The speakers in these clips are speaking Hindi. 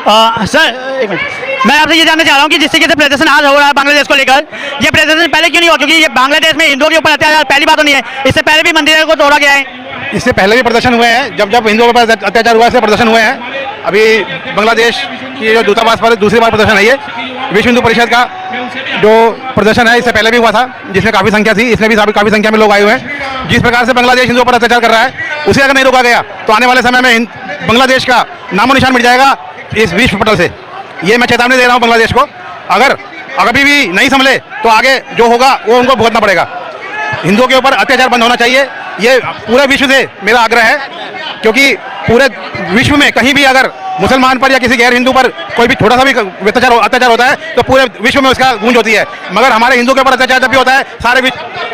सर एक मिनट, मैं आपसे ये जानना चाह रहा हूँ कि जिस तरीके से प्रदर्शन आज हो रहा है बांग्लादेश को लेकर, ये प्रदर्शन पहले क्यों नहीं हुआ? क्योंकि ये बांग्लादेश में हिंदुओं के ऊपर अत्याचार पहली बात तो नहीं है, इससे पहले भी मंदिरों को तोड़ा गया है। इससे पहले भी प्रदर्शन हुए हैं, जब जब हिंदुओं पर अत्याचार हुआ है प्रदर्शन हुए हैं। अभी बांग्लादेश की जो दूतावास पर दूसरी बार प्रदर्शन है, ये विश्व हिंदू परिषद का जो प्रदर्शन है इससे पहले भी हुआ था, जिसमें काफ़ी संख्या थी, इसमें भी काफ़ी संख्या में लोग आए हुए हैं। जिस प्रकार से बांग्लादेश हिंदुओं पर अत्याचार कर रहा है, उसे अगर नहीं रोका गया तो आने वाले समय में बांग्लादेश का नामो निशान मिट जाएगा इस विश्व पटल से। ये मैं चेतावनी दे रहा हूँ बांग्लादेश को। अगर अभी भी नहीं संभले तो आगे जो होगा वो उनको भुगतना पड़ेगा। हिंदुओं के ऊपर अत्याचार बंद होना चाहिए, ये पूरे विश्व से मेरा आग्रह है, क्योंकि पूरे विश्व में कहीं भी अगर मुसलमान पर या किसी गैर हिंदू पर कोई भी छोटा सा भी अत्याचार होता है तो पूरे विश्व में उसका गूंज होती है। मगर हमारे हिंदू के ऊपर अत्याचार जब भी होता है,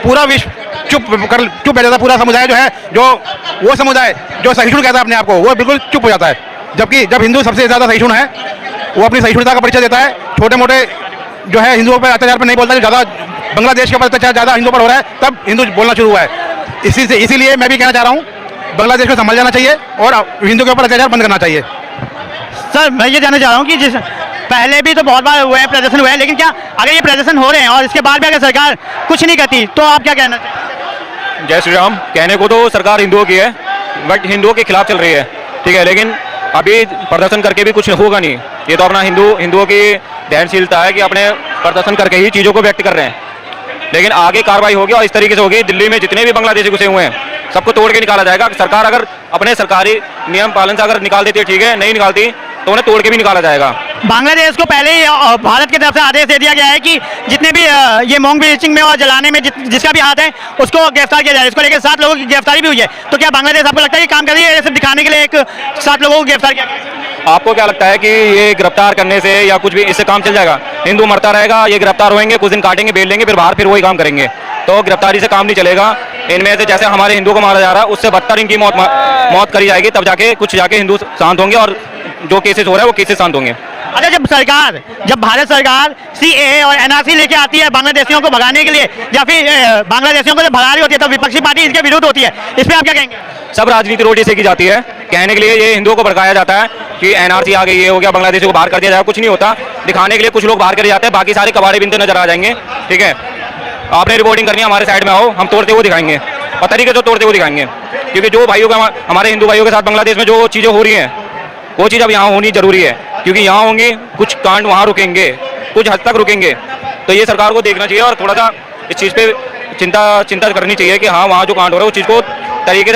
पूरा विश्व चुप बैठ जाता है। पूरा समुदाय जो है, जो वो समुदाय जो सहिष्णु कहता है अपने आप को, वो बिल्कुल चुप हो जाता है। जबकि जब हिंदू सबसे ज़्यादा सहिष्णु है, वो अपनी सहिष्णुता का परिचय देता है, छोटे मोटे जो है हिंदुओं पर अत्याचार पर नहीं बोलता। जो ज़्यादा बांग्लादेश के ऊपर अत्याचार ज़्यादा हिंदुओं पर हो रहा है, तब हिंदू बोलना शुरू हुआ है। इसीलिए मैं भी कहना चाह रहा हूँ, बांग्लादेश को संभल जाना चाहिए और हिंदुओं के ऊपर अत्याचार बंद करना चाहिए। सर मैं ये जानना चाह रहा हूँ कि जिस पहले भी तो बहुत बार हुए हैं, प्रदर्शन हुए हैं, लेकिन क्या अगर ये प्रदर्शन हो रहे हैं और इसके बाद भी अगर सरकार कुछ नहीं करती तो आप क्या कहना चाहेंगे? जय श्री राम। कहने को तो सरकार हिंदुओं की है, बट हिंदुओं के खिलाफ चल रही है, ठीक है, लेकिन अभी प्रदर्शन करके भी कुछ होगा नहीं। ये तो अपना हिंदुओं की दहनशीलता है कि अपने प्रदर्शन करके ही चीज़ों को व्यक्त कर रहे हैं, लेकिन आगे कार्रवाई होगी और इस तरीके से होगी। दिल्ली में जितने भी बांग्लादेशी घुसे हुए हैं सबको तोड़ के निकाला जाएगा। सरकार अगर अपने सरकारी नियम पालन से अगर निकाल देती है ठीक है, नहीं निकालती तो उन्हें तोड़ के भी निकाला जाएगा। बांग्लादेश को पहले ही भारत की तरफ से आदेश दे दिया गया है कि जितने भी ये मोंग ब्लीचिंग में और जलाने में जिसका भी हाथ है उसको गिरफ्तार किया जाए। इसको लेकर 7 लोगों की गिरफ्तारी भी हुई है। तो क्या बांग्लादेश आपको लगता है कि काम कर रही है सिर्फ दिखाने के लिए एक 7 लोगों को गिरफ्तार किया गया? आपको क्या लगता है कि ये गिरफ्तार करने से या कुछ भी इससे काम चल जाएगा? हिंदू मरता रहेगा, ये गिरफ्तार होंगे, कुछ दिन काटेंगे, बेल लेंगे, फिर बाहर फिर वही काम करेंगे। तो गिरफ्तारी से काम नहीं चलेगा। इनमें से जैसे हमारे हिंदू को मारा जा रहा है, उससे बदतर इनकी मौत करी जाएगी, तब जाके कुछ जाके हिंदू शांत होंगे और जो केसेस हो रहा है वो केसेस शांत होंगे। अच्छा, जब भारत सरकार CAA और NRC लेके आती है बांग्लादेशियों को भगाने के लिए, या फिर बांग्लादेशियों को जब भगा रही होती है तो विपक्षी पार्टी इसके विरुद्ध होती है, इस पर आप क्या कहेंगे? सब राजनीति रोटी सेकी जाती है। कहने के लिए ये हिंदुओं को भड़काया जाता है कि NRC आ गई, ये हो गया, बांग्लादेशी को बाहर कर दिया जाएगा। कुछ नहीं होता। दिखाने के लिए कुछ लोग बाहर करे जाते हैं, बाकी सारे कबाड़े बिनते नजर आ जाएंगे। ठीक है, आपने रिपोर्टिंग करनी है, हमारे साइड में आओ, हम तोड़ते हुए दिखाएंगे और तरीके से तोड़ते हुए दिखाएंगे। क्योंकि जो भाइयों का हमारे हिंदू भाइयों के साथ बांग्लादेश में जो चीज़ें हो रही हैं, वो चीज़ अब यहाँ होनी जरूरी है, क्योंकि यहाँ होंगी कुछ कांड वहाँ रुकेंगे, कुछ हद तक रुकेंगे। तो ये सरकार को देखना चाहिए और थोड़ा सा इस चीज़ पे चिंता करनी चाहिए कि हाँ, वहाँ जो कांड हो रहा है उस चीज़ को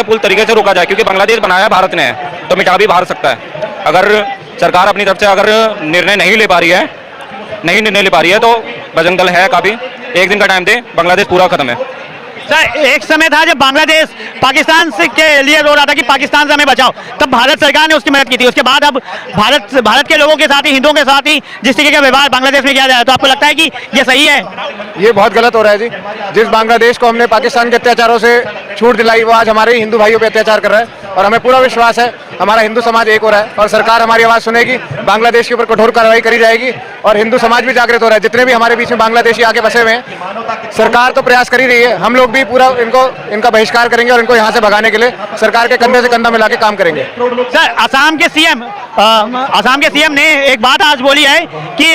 पूरी तरीके से रोका जाए। क्योंकि बांग्लादेश बनाया भारत ने है, तो मिटा भी भारत सकता है। अगर सरकार अपनी तरफ से अगर निर्णय नहीं ले पा रही है तो बजरंग दल है काफ़ी, एक दिन का टाइम दे, बांग्लादेश पूरा खत्म है। सर एक समय था जब बांग्लादेश पाकिस्तान से के लिए रो रहा था कि पाकिस्तान से हमें बचाओ, तब भारत सरकार ने उसकी मदद की थी। उसके बाद अब भारत के लोगों के साथ ही, हिंदुओं के साथ ही जिस तरीके का व्यवहार बांग्लादेश में किया जा रहा है, तो आपको लगता है कि ये सही है? ये बहुत गलत हो रहा है जी। जिस बांग्लादेश को हमने पाकिस्तान के अत्याचारों से छूट दिलाई, वो आज हमारे हिंदू भाइयों पे अत्याचार कर रहा है। और हमें पूरा विश्वास है हमारा हिंदू समाज एक हो रहा है और सरकार हमारी आवाज़ सुनेगी, बांग्लादेश के ऊपर कठोर कार्रवाई करी जाएगी और हिंदू समाज भी जागृत हो रहा है। जितने भी हमारे बीच में बांग्लादेशी आके बसे हुए हैं, सरकार तो प्रयास कर ही रही है, हम लोग भी पूरा इनका बहिष्कार करेंगे और इनको यहाँ से भगाने के लिए सरकार के कंधे से कंधा मिला के काम करेंगे। सर असम के सीएम ने एक बात आज बोली है कि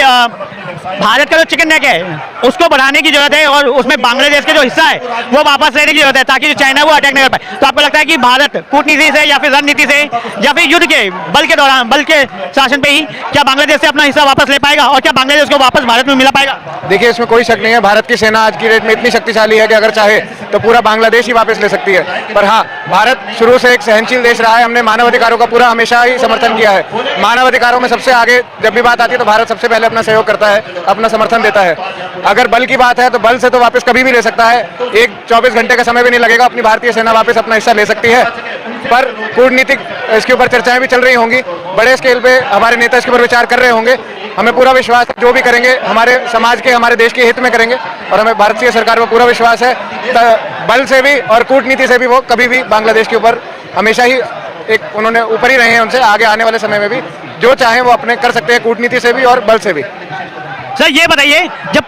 भारत का जो चिकन नेक है उसको बढ़ाने की जरूरत है और उसमें बांग्लादेश का जो हिस्सा है वो वापस लेने की जरूरत है, ताकि जो चाइना वो अटैक नहीं कर पाए। तो आपको लगता है कि भारत कूटनीति से या फिर रणनीति से या फिर युद्ध के बल के शासन पे ही क्या बांग्लादेश से अपना हिस्सा वापस ले पाएगा और क्या बांग्लादेश को वापस भारत में मिला पाएगा? देखिए, इसमें कोई शक नहीं है, भारत की सेना आज की डेट में इतनी शक्तिशाली है कि अगर चाहे तो पूरा बांग्लादेश ही वापस ले सकती है। पर हाँ, भारत शुरू से एक सहनशील देश रहा है। हमने मानवाधिकारों का पूरा हमेशा ही समर्थन किया है। मानवाधिकारों में सबसे आगे जब भी बात आती है तो भारत सबसे पहले अपना सहयोग करता है, अपना समर्थन देता है। अगर बल की बात है तो बल से तो वापस कभी भी ले सकता है, 24 घंटे का समय भी नहीं लगेगा, अपनी भारतीय सेना वापस अपना हिस्सा ले सकती है। पर कूटनीतिक इसके ऊपर चर्चाएं भी चल रही होंगी, बड़े स्केल पे हमारे नेता इसके ऊपर विचार कर रहे होंगे। हमें पूरा विश्वास है जो भी करेंगे हमारे समाज के, हमारे देश के हित में करेंगे और हमें भारतीय सरकार पर पूरा विश्वास है। बल से भी और कूटनीति से भी वो कभी भी बांग्लादेश के ऊपर हमेशा ही उन्होंने ऊपर ही रहे हैं। उनसे आगे आने वाले समय में भी जो चाहें वो अपने कर सकते हैं, कूटनीति से भी और बल से भी। सर ये बताइए, जब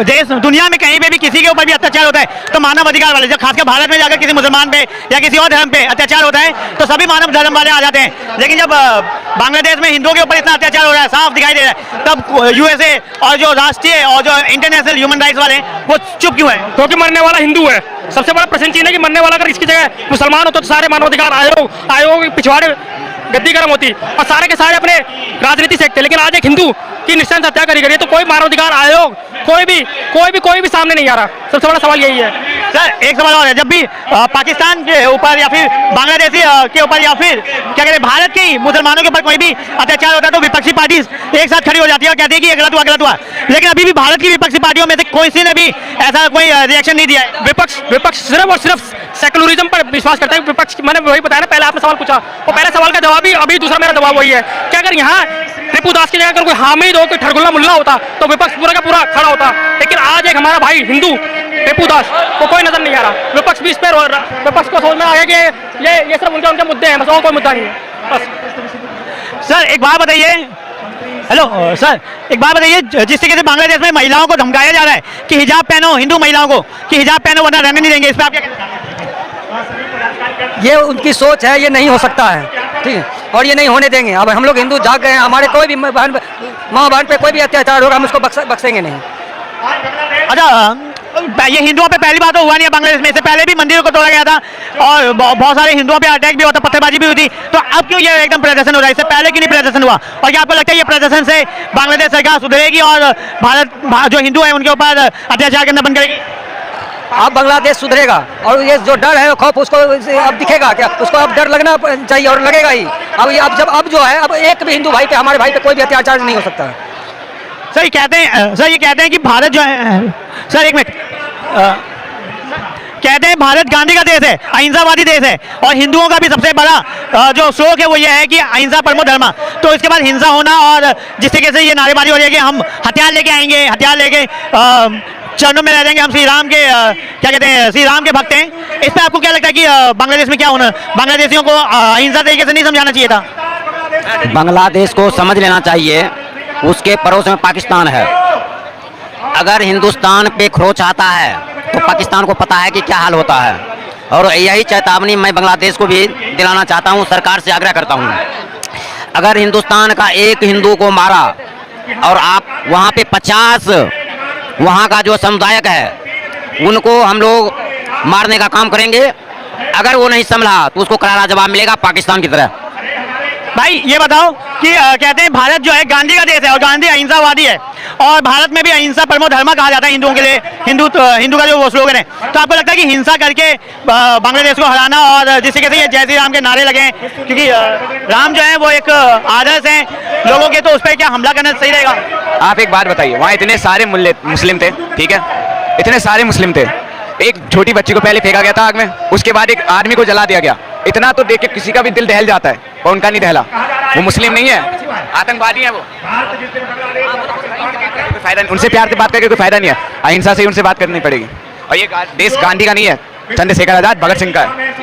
देश दुनिया में कहीं पे भी किसी के ऊपर भी अत्याचार होता है तो मानव अधिकार वाले, जब खासकर भारत में जाकर किसी मुसलमान पे या किसी और धर्म पे अत्याचार होता है तो सभी मानव धर्म वाले आ जाते हैं। लेकिन जब बांग्लादेश में हिंदुओं के ऊपर इतना अत्याचार हो रहा है, साफ दिखाई दे रहा है, तब यूएसए और जो राष्ट्रीय और जो इंटरनेशनल ह्यूमन राइट्स वाले वो चुप क्यों है? क्योंकि मरने वाला हिंदू है। सबसे बड़ा प्रश्न चीन है कि मरने वाला अगर इसकी जगह मुसलमान होता तो सारे मानवाधिकार आयोग पिछवाड़े गद्दी गर्म होती और सारे के सारे अपने राजनीति सेकते। लेकिन आज एक हिंदू की निश्चय हत्या करी गई तो कोई मानवाधिकार आयोग कोई भी सामने नहीं आ रहा। सबसे बड़ा सवाल यही है। सर एक सवाल और है, जब भी पाकिस्तान के ऊपर या फिर बांग्लादेशी के ऊपर या फिर क्या कहते हैं भारत के ही मुसलमानों के ऊपर कोई भी अत्याचार होता है तो विपक्षी पार्टी एक साथ खड़ी हो जाती है और कहती है कि ये गलत हुआ। लेकिन अभी भी भारत की विपक्षी पार्टियों में से किसी ने भी ऐसा कोई रिएक्शन नहीं दिया है। विपक्ष सिर्फ और सिर्फ सेकुलरिज्म पर विश्वास करता है। विपक्ष मैंने वही बताया ना, पहले आपने सवाल पूछा वो पहले सवाल का जवाब ही अभी दूसरा मेरा जवाब वही है कि अगर यहाँ टिप्पू दास की जगह अगर कोई हामिद हो, कोई ठरगुल्ला मुल्ला होता तो विपक्ष पूरा का पूरा खड़ा होता। लेकिन आज एक हमारा भाई हिंदू टिप्पू दास को कोई नजर नहीं आ रहा। विपक्ष भी इस पर विपक्ष को समझ में आ गया कि ये सिर्फ उनके मुद्दे हैं, बस और कोई मुद्दा नहीं है बस। सर एक बात बताइए, हेलो सर एक बात बताइए, जिस तरीके से बांग्लादेश में महिलाओं को धमकाया जा रहा है कि हिजाब पहनो, हिंदू महिलाओं को कि हिजाब पहनो वरना रहने नहीं देंगे, इस पर आप क्या कहना चाहते हैं? ये उनकी सोच है, ये नहीं हो सकता है, ठीक है, और ये नहीं होने देंगे। अब हम लोग हिंदू जाग गए हैं, हमारे कोई भी माँ बहन पे कोई भी अत्याचार होगा हम उसको बख्शेंगे नहीं। अच्छा ये हिंदुओं पे पहली बात तो हुआ नहीं है बांग्लादेश में, इससे पहले भी मंदिरों को तोड़ा गया था और बहुत सारे हिंदुओं पे अटैक भी हुआ था, पत्थरबाजी भी हुई थी, तो अब क्यों ये एकदम प्रदर्शन हो रहा है? इससे पहले क्यों नहीं प्रदर्शन हुआ? और क्या आपको लगता है ये प्रदर्शन से बांग्लादेश सरकार सुधरेगी और भारत जो हिंदू है उनके ऊपर अत्याचार करना बंद करेगी? अब बांग्लादेश सुधरेगा और ये जो डर है खौफ उसको अब दिखेगा क्या? उसको अब डर लगना चाहिए और लगेगा ही। अब जो है अब एक भी हिंदू भाई पे, हमारे भाई पे कोई भी अत्याचार नहीं हो सकता। सर ये कहते हैं कि भारत जो है, सर एक मिनट, कहते हैं भारत गांधी का देश है, अहिंसावादी देश है और हिंदुओं का भी सबसे बड़ा जो शौक है वो ये है कि अहिंसा परमो धर्म। तो इसके बाद हिंसा होना और जिस तरीके से ये नारेबाजी हो रही है कि हम हथियार लेके आएंगे, हथियार लेके चरणों में रह जाएंगे, हम श्री राम के क्या कहते हैं श्री राम के भक्त हैं, इस पर आपको क्या लगता है कि बांग्लादेश में क्या होना, बांग्लादेशियों को अहिंसा तरीके से नहीं समझाना चाहिए था? बांग्लादेश को समझ लेना चाहिए उसके पड़ोस में पाकिस्तान है। अगर हिंदुस्तान पे खरोच आता है तो पाकिस्तान को पता है कि क्या हाल होता है, और यही चेतावनी मैं बांग्लादेश को भी दिलाना चाहता हूं, सरकार से आग्रह करता हूं। अगर हिंदुस्तान का एक हिंदू को मारा और आप वहां पे 50 वहां का जो समुदायक है उनको हम लोग मारने का काम करेंगे, अगर वो नहीं संभला तो उसको करारा जवाब मिलेगा पाकिस्तान की तरह। भाई ये बताओ कि कहते हैं भारत जो है गांधी का देश है और गांधी अहिंसावादी है और भारत में भी अहिंसा परमो धर्म कहा जाता है हिंदुओं के लिए, हिंदू का जो वो स्लोगन है, तो आपको लगता है कि हिंसा करके बांग्लादेश को हराना और जिस तरीके से ये जय श्री राम के नारे लगे हैं, क्योंकि राम जो है वो एक आदर्श है लोगों के, तो उस पर क्या हमला करना सही रहेगा? आप एक बात बताइए, वहाँ इतने सारे मुस्लिम थे, ठीक है, इतने सारे मुस्लिम थे, एक छोटी बच्ची को पहले फेंका गया था आग में, उसके बाद एक आदमी को जला दिया गया। इतना तो देख के किसी का भी दिल दहल जाता है, और उनका नहीं दहला। वो मुस्लिम नहीं है, आतंकवादी है वो। फायदा नहीं, उनसे प्यार से बात करके कोई फायदा नहीं है, अहिंसा से उनसे बात करनी पड़ेगी। और ये देश गांधी का नहीं है, चंद्रशेखर आजाद, भगत सिंह का है।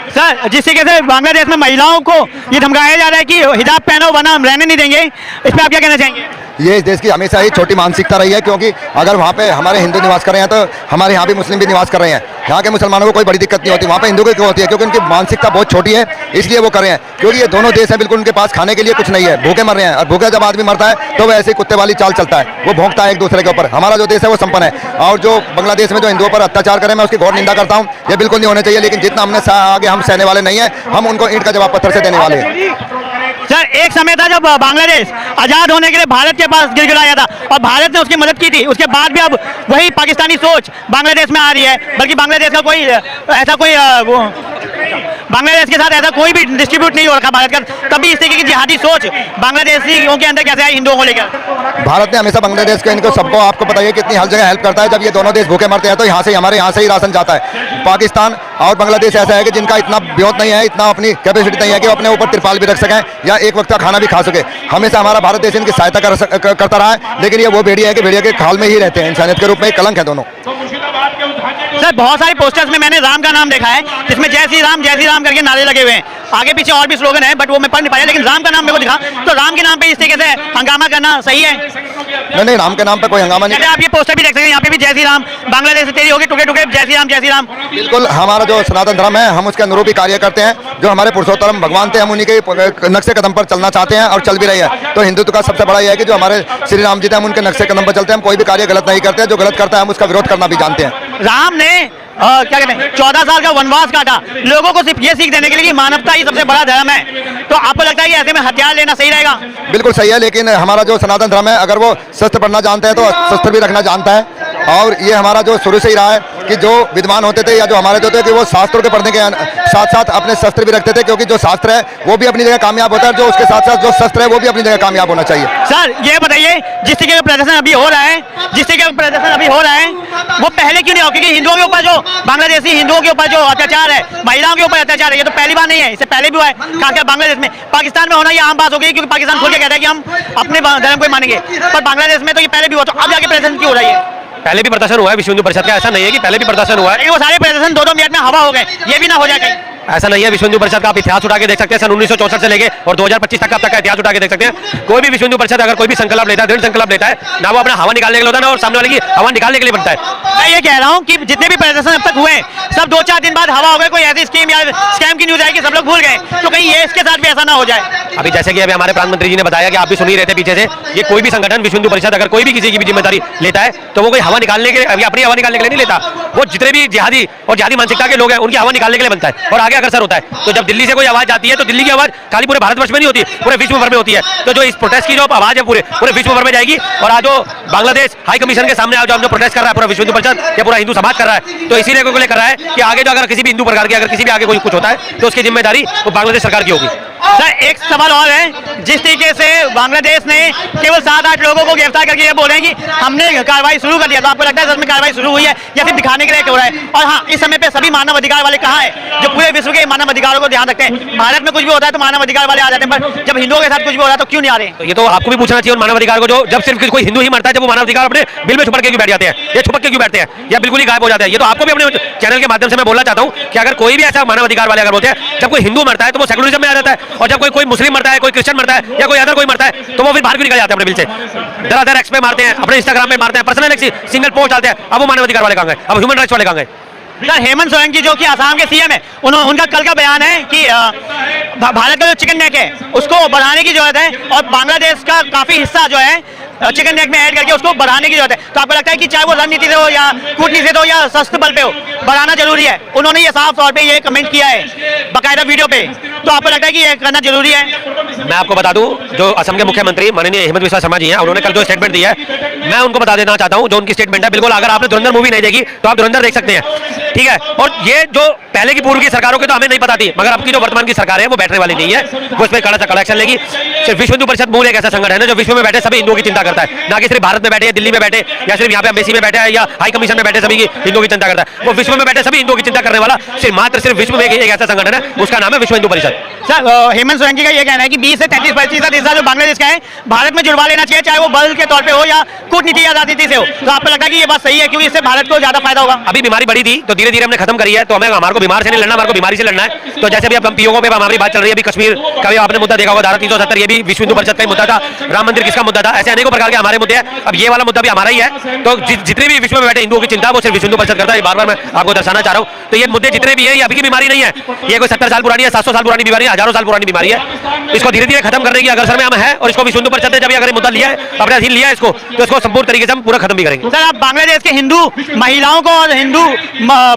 सर जिस तरीके से बांग्लादेश में महिलाओं को ये धमकाया जा रहा है कि हिजाब पहनो वरना हम रहने नहीं देंगे, इस पर आप क्या कहना चाहेंगे? ये इस देश की हमेशा ही छोटी मानसिकता रही है, क्योंकि अगर वहाँ पे हमारे हिंदू निवास कर रहे हैं तो हमारे यहाँ भी मुस्लिम भी निवास कर रहे हैं। यहाँ के मुसलमानों को कोई बड़ी दिक्कत नहीं होती, वहाँ पे हिंदू को क्यों होती है? क्योंकि उनकी मानसिकता बहुत छोटी है, इसलिए वो कर रहे हैं। क्योंकि ये दोनों देश हैं, बिल्कुल उनके पास खाने के लिए कुछ नहीं है, भूखे मर रहे हैं, और भूखे जब आदमी मरता है तो वो ऐसे कुत्ते वाली चाल चलता है, वो भोंकता है एक दूसरे के ऊपर। हमारा जो देश है वो संपन्न है, और जो बांग्लादेश में जो हिंदुओं पर अत्याचार करें मैं उसकी घोर निंदा करता हूँ। ये बिल्कुल नहीं होने चाहिए, लेकिन जितना हमने आगे हम सहने वाले नहीं है, हम उनको ईंट का जवाब पत्थर से देने वाले हैं। सर एक समय था जब बांग्लादेश आजाद होने के लिए भारत के पास गिड़गिड़ाया था और भारत ने उसकी मदद की थी, उसके बाद भी अब वही पाकिस्तानी सोच बांग्लादेश में आ रही है, बल्कि बांग्लादेश का कोई ऐसा कोई बांग्लादेश के साथ ऐसा कोई भी डिस्ट्रीब्यूट नहीं हो रखा भारत का, तभी इस तरीके की जिहादी सोच बांग्लादेशियों के अंदर कैसे आई हिंदुओं को लेकर? भारत ने हमेशा बांग्लादेश को, इनको सबको, आपको पता है कितनी हर जगह हेल्प करता है। जब ये दोनों देश भूखे मरते हैं तो हमारे यहाँ से ही राशन जाता है। पाकिस्तान और बांग्लादेश ऐसा है कि जिनका इतना ब्योत नहीं है, इतना अपनी कैपेसिटी नहीं है कि वो अपने ऊपर तिरपाल भी रख सकें या एक वक्त का खाना भी खा सके। हमेशा हमारा भारत देश इनकी सहायता करता रहा है, लेकिन ये वो भेड़िया है कि भेड़िया के खाल में ही रहते हैं, इंसानियत के रूप में कलंक है दोनों। सर बहुत सारे पोस्टर्स में मैंने राम का नाम देखा है जिसमें जय श्री राम करके नारे लगे हुए हैं, आगे पीछे और भी स्लोगन है, बट वो मैं पढ़ नहीं पाया, लेकिन राम का नाम मेरे को दिखा, तो राम के नाम पे इस तरीके से हंगामा करना सही है? नहीं, राम के नाम पे कोई हंगामा नहीं। जैसे आप ये पोस्टर भी देख सकते हैं, यहाँ पे भी जय श्री राम, बांग्लादेश से तेरी होगी टुके टुके, जय श्री राम जय श्री राम। बिल्कुल, हमारा जो सनातन धर्म है हम उसके अनुरूप ही कार्य करते हैं। जो हमारे पुरुषोत्तम भगवान थे हम उन्हीं के नक्शे कदम पर चलना चाहते हैं और चल भी रहे हैं। तो हिंदुत्व का सबसे बड़ा यह है कि जो हमारे श्री राम जी थे हम उनके नक्शे कदम पर चलते हैं, हम कोई भी कार्य गलत नहीं करते हैं। जो गलत करता है हम उसका विरोध करना भी जानते हैं। राम ने क्या कहते हैं 14 साल का वनवास काटा, लोगों को सिर्फ ये सीख देने के लिए कि मानवता ही सबसे बड़ा धर्म है। तो आपको लगता है कि ऐसे में हथियार लेना सही रहेगा? बिल्कुल सही है, लेकिन हमारा जो सनातन धर्म है अगर वो शस्त्र पढ़ना जानते हैं तो शस्त्र भी रखना जानता है। और ये हमारा जो शुरू से ही रहा है कि जो विद्वान होते थे या जो हमारे जो थे कि वो शास्त्रों के पढ़ने के साथ साथ अपने शस्त्र भी रखते थे, क्योंकि जो शास्त्र है वो भी अपनी जगह कामयाब होता है, जो उसके साथ साथ जो शस्त्र है वो भी अपनी जगह कामयाब होना चाहिए। सर ये बताइए, जिस तरीके का प्रदर्शन अभी हो रहा है, वो पहले क्यों नहीं हो? क्योंकि हिंदुओं के ऊपर जो बांग्लादेशी हिंदुओं के ऊपर जो अत्याचार है, महिलाओं के ऊपर अत्याचार है, ये तो पहली बार नहीं है, इससे पहले भी हुआ है। खासकर बांग्लादेश में, पाकिस्तान में होना ये आम बात हो गई, क्योंकि पाकिस्तान खुल के कहता है कि हम अपने धर्म को ही मानेंगे, पर बांग्लादेश में तो ये पहले भी हुआ, तो अब जाके प्रदर्शन क्यों हो रहा है? पहले भी प्रदर्शन हुआ है विश्व हिंदू परिषद का, ऐसा नहीं है कि पहले भी प्रदर्शन हुआ है। लेकिन वो सारे प्रदर्शन 2-2 मिनट में हवा हो गए, ये भी ना हो जाए कहीं? ऐसा नहीं है। विश्व हिंदू परिषद का आप इतिहास उठा के देख सकते हैं, सन 1964 से लेके और 2025 तक का इतिहास उठा के देख सकते हैं। कोई भी विश्व हिंदू परिषद अगर कोई भी संकल्प लेता है, दृढ़ संकल्प लेता है ना, वो अपना हवा निकालने के लिए होता है ना, और सामने वाले की हवा निकालने के लिए बनता है। मैं ये कह रहा हूँ कि जितने भी प्रदर्शन अब तक हुए, सब 2-4 दिन बाद हवा हो गए, कोई ऐसी स्कीम या स्कैम की न्यूज आएगी, सब लोग भूल गए, तो कहीं ये इसके साथ भी ऐसा ना हो जाए? अभी जैसे कि अभी हमारे प्रधानमंत्री जी ने बताया कि आप भी सुन ही रहे थे पीछे से, ये कोई भी संगठन विश्व हिंदू परिषद अगर कोई भी किसी की भी जिम्मेदारी लेता है तो वो कोई हवा निकालने के लिए, अपनी हवा निकालने के लिए नहीं लेता, वो जितने भी जिहादी और जिहादी मानसिकता के लोग हैं उनकी हवा निकालने के लिए बनता है और आगे अग्रसर होता है। तो जब दिल्ली से कोई आवाज आती है तो दिल्ली की आवाज खाली पूरे भारतवर्ष में नहीं होती, पूरे विश्व भर में होती है। तो जो इस प्रोटेस्ट की जो आवाज है पूरे विश्व भर में जाएगी। और आज जो बांग्लादेश हाई कमीशन के सामने आज जो प्रोटेस्ट कर रहा है पूरा विश्व हिंदू परिषद या पूरा हिंदू समाज कर रहा है, तो इसीलिए को लेकर रहा है कि आगे जो अगर किसी भी हिंदू प्रकार की अगर किसी भी आगे कोई कुछ होता है तो उसकी जिम्मेदारी वो बांग्लादेश सरकार की होगी। सर एक सवाल और है, जिस तरीके से बांग्लादेश ने केवल 7-8 लोगों को गिरफ्तार करके ये बोल रहे हैं कि हमने कार्रवाई शुरू कर दिया, तो आपको लगता है सच में कार्रवाई शुरू हुई है या सिर्फ दिखाने के लिए हो रहा है? और हाँ, इस समय पे सभी मानव अधिकार वाले कहाँ हैं जो पूरे विश्व के मानव अधिकारों को ध्यान रखते हैं? भारत में कुछ भी होता है तो मानव अधिकार वाले आ जाते हैं, पर जब हिंदुओं के साथ कुछ भी हो रहा है तो क्यों नहीं आ रहे? तो ये तो आपको भी पूछना चाहिए उन मानव अधिकार को, जो जब सिर्फ कोई हिंदू ही मरता है, जब वो मानव अधिकार अपने बिल में छुपा के क्यों बैठ जाते हैं, या छुपक के क्यों बैठते हैं, या बिल्कुल ही गायब हो जाते हैं? ये तो आपको भी अपने चैनल के माध्यम से मैं बोलना चाहता हूँ कि अगर कोई भी ऐसा मानव अधिकार वाले अगर होते हैं, जब कोई हिंदू मरता है तो वो सेकुलरिज्म में आ जाता है, और जब कोई मुस्लिम मरता है, कोई क्रिश्चियन मरता है या कोई अदर कोई मरता है तो वो फिर बाहर क्यों निकल जाते हैं अपने बिल से? दर एक्स पे मारते हैं, अपने इंस्टाग्राम पे मारते हैं, पर्सनल सिंगल पोस्ट डालते हैं। अब वो मानव अधिकार वाले कहाँ गए? अब ह्यूमन राइट्स वाले कहाँ गए? सर हेमंत सोरेन जी जो कि असम के सीएम है, उनका कल का बयान है कि भारत का जो चिकन नेक है उसको बढ़ाने की जरूरत है, और बांग्लादेश का काफी हिस्सा जो है चिकन नेक में ऐड करके उसको बढ़ाने की जरूरत है। तो आपको लगता है कि चाहे वो रणनीति से हो या कूटनीति से हो या शस्त्र बल पे हो, बढ़ाना जरूरी है? उन्होंने ये साफ तौर पे ये कमेंट किया है बाकायदा वीडियो पे, तो आपको लगता है कि ये करना जरूरी है? मैं आपको बता दूं, जो असम के मुख्यमंत्री माननीय हेमंत बिस्वा शर्मा जी हैं, उन्होंने कल जो स्टेटमेंट दिया है, मैं उनको बता देना चाहता हूं जो उनकी स्टेटमेंट है। बिल्कुल, अगर आपने धुरंधर मूवी नहीं देखी तो आप धुरंधर देख सकते हैं, ठीक है? और ये जो पहले की पूर्व की सरकारों की तो हमें नहीं पता थी, मगर अब की जो वर्तमान की सरकार है वो बैठने वाली नहीं है, वो इस पर कड़ा से कड़ा एक्शन लेगी। सिर्फ विश्व हिंदू परिषद मूल एक ऐसा संगठन है जो विश्व में बैठे सभी हिंदुओं की चिंता करता है, ना कि सिर्फ भारत में बैठे, दिल्ली में बैठे, या सिर्फ यहाँ पे एम्बेसी में बैठे या हाई कमीशन में बैठे सभी हिंदुओं की चिंता करता है। वो विश्व में बैठे सभी हिंदुओं की चिंता करने वाला सिर्फ विश्व में एक ऐसा संगठन है, उसका नाम है विश्व हिंदू परिषद। सर हेमंत सोरेन जी का ये कहना है कि 20 से 33% हिस्सा जो बांग्लादेश का है भारत में जुड़वा लेना चाहिए, चाहे वो बल के तौर पे हो या कूटनीति या राजनीति से हो। तो आपको लगता है कि ये बात सही है, क्योंकि इससे भारत को ज्यादा फायदा होगा? अभी बीमारी बढ़ी थी तो धीरे धीरे हमने खत्म करी है, तो हमारे को बीमार से नहीं लड़ना, हमारे को बीमारी से लड़ना है। तो जैसे भी अब हम पीओके पे हमारी बात चल रही है, अभी कश्मीर का भी आपने मुद्दा देखा होगा, धारा 370, ये भी विश्व हिंदू परिषद का ही मुद्दा था। राम मंदिर किसका मुद्दा था? ऐसे अनेकों प्रकार के हमारे मुद्दे हैं। अब ये वाला मुद्दा भी हमारा ही है। तो जितने भी विश्व में बैठे हिंदुओं की चिंता वो सिर्फ विश्व हिंदू परिषद करता है, बार बार मैं आपको दर्शाना चाह रहा हूँ। तो ये मुद्दे जितने भी है ये अभी की बीमारी नहीं है, ये कोई 70 साल पुरानी है, 700 साल पुरानी बीमारी है, हजारों साल पुरानी बीमारी है। इसको धीरे धीरे खत्म करने की अग्रसर में हम है, और इसको विश्व हिंदू परिषद ने जब अगर मुद्दा लिया है, अपने अधीन लिया है इसको, तो इसको संपूर्ण तरीके से हम पूरा खत्म भी करेंगे। सर आप बांग्लादेश के हिंदू महिलाओं को और हिंदू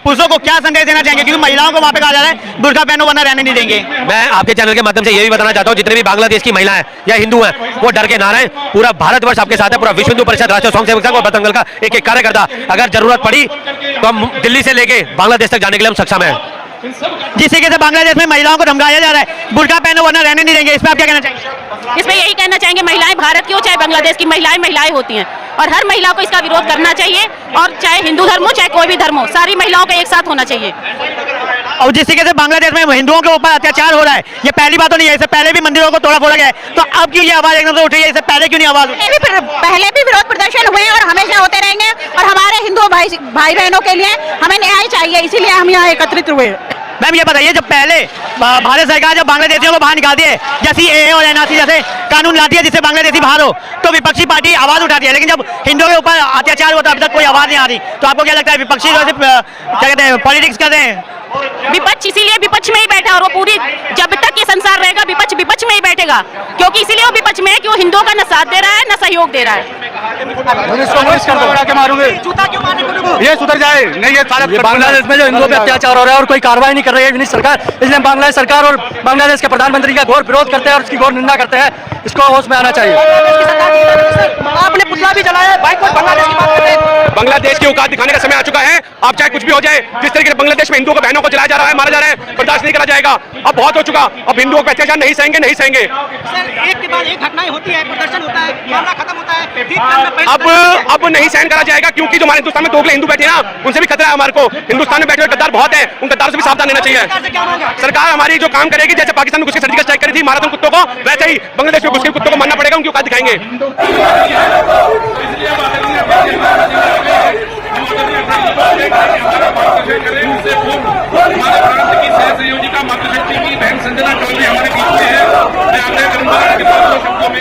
पुरुषों को क्या संदेश देना चाहेंगे, क्योंकि महिलाओं को वहाँ पे कहा जा रहा है बुर्का पहनो वरना रहने नहीं देंगे? मैं आपके चैनल के माध्यम से ये भी बताना चाहता हूँ, जितने भी बांग्लादेश की महिलाएं या हिंदू हैं वो डर के ना रहें। पूरा भारतवर्ष आपके साथ है, पूरा विश्व हिंदू परिषद, राष्ट्रीय स्वयंसेवक संघ और बतंगल का एक एक कार्यकर्ता, अगर जरूरत पड़ी तो हम दिल्ली से लेके बांग्लादेश तक जाने के लिए हम सक्षम है। जिस तरीके से बांग्लादेश में महिलाओं को धमकाया जा रहा है बुर्का पहनो वरना रहने नहीं देंगे, इस पर आप क्या कहना चाहेंगे? इसमें यही कहना चाहेंगे, महिलाएं भारत की हो चाहे बांग्लादेश की महिलाएं होती हैं, और हर महिला को इसका विरोध करना चाहिए, और चाहे हिंदू धर्म हो चाहे कोई भी धर्म हो, सारी महिलाओं का एक साथ होना चाहिए। और जिस तरीके से बांग्लादेश में हिंदुओं के ऊपर अत्याचार हो रहा है, ये पहली बात तो नहीं है, इससे पहले भी मंदिरों को तोड़ा फोड़ा गया है, तो अब क्यों ये आवाज एकदम से उठी है? इससे पहले क्यों नहीं आवाज? पहले भी विरोध प्रदर्शन हुए और हमेशा होते रहेंगे, और हमारे हिंदू भाई बहनों के लिए हमें न्याय चाहिए, इसीलिए हम यहाँ एकत्रित हुए। मैम ये बताइए, जब पहले भारत सरकार जब बांग्लादेशियों को बाहर निकाल दिए, जैसे AA और NRC जैसे कानून लाती है जिससे बांग्लादेशी बाहर हो, तो विपक्षी पार्टी आवाज उठाती है, लेकिन जब हिंदुओं के ऊपर अत्याचार होता है अभी तक कोई आवाज नहीं आ रही। तो आपको क्या लगता है विपक्षी जो क्या कहते हैं पॉलिटिक्स कर रहे हैं? विपक्ष इसीलिए विपक्ष में ही बैठा, और वो पूरी जब तक ये संसार रहेगा विपक्ष विपक्ष में ही बैठेगा, क्योंकि इसीलिए वो विपक्ष में है कि वो हिंदुओं का न साथ दे रहा है न सहयोग दे रहा है। ये सुधर जाए नहीं, ये बांग्लादेश में जो हिंदुओं पे अत्याचार हो रहा है और कोई कार्रवाई नहीं कर रही है सरकार, इसलिए बांग्लादेश सरकार और बांग्लादेश के प्रधानमंत्री का घोर विरोध करते हैं और उसकी घोर निंदा करते हैं। इसको होश में आना चाहिए। आपने पुतला भी जलाया, बाइकआउट बांग्लादेश की बात करते हैं। बांग्लादेश की औकात दिखाने का समय आ चुका है। अब चाहे कुछ भी हो जाए, जिस तरीके से बांग्लादेश में हिंदुओं को बहनों को जलाया जा रहा है, मारा जा रहा है, बर्दाश्त नहीं करा जाएगा। अब बहुत हो चुका, अब हिंदुओं को अत्याचार नहीं सहेंगे, नहीं सहेंगे। एक के बाद एक घटनाएं होती है, प्रदर्शन होता है, मामला खत्म होता है। अब नहीं सहन करा जाएगा, क्योंकि जो हमारे हिंदुस्तान में दोगले हिंदू बैठे हैं ना, उनसे भी खतरा है हमारे को। हिंदुस्तान में बैठे हुए गद्दार बहुत है, उन गद्दारों से भी सावधान रहना चाहिए। सरकार हमारी जो काम करेगी, जैसे पाकिस्तान में घुस के सर्जिकल स्ट्राइक करी थी मारा था उन कुत्तों को, वैसे ही बांग्लादेश में घुस के कुत्तों को मारना पड़ेगा, उनकी औकात दिखाएंगे। मातृशक्ति की बहन संजना चौधरी हमारे बीच में है। मैं आग्रह करूंगा कि 2 शब्दों में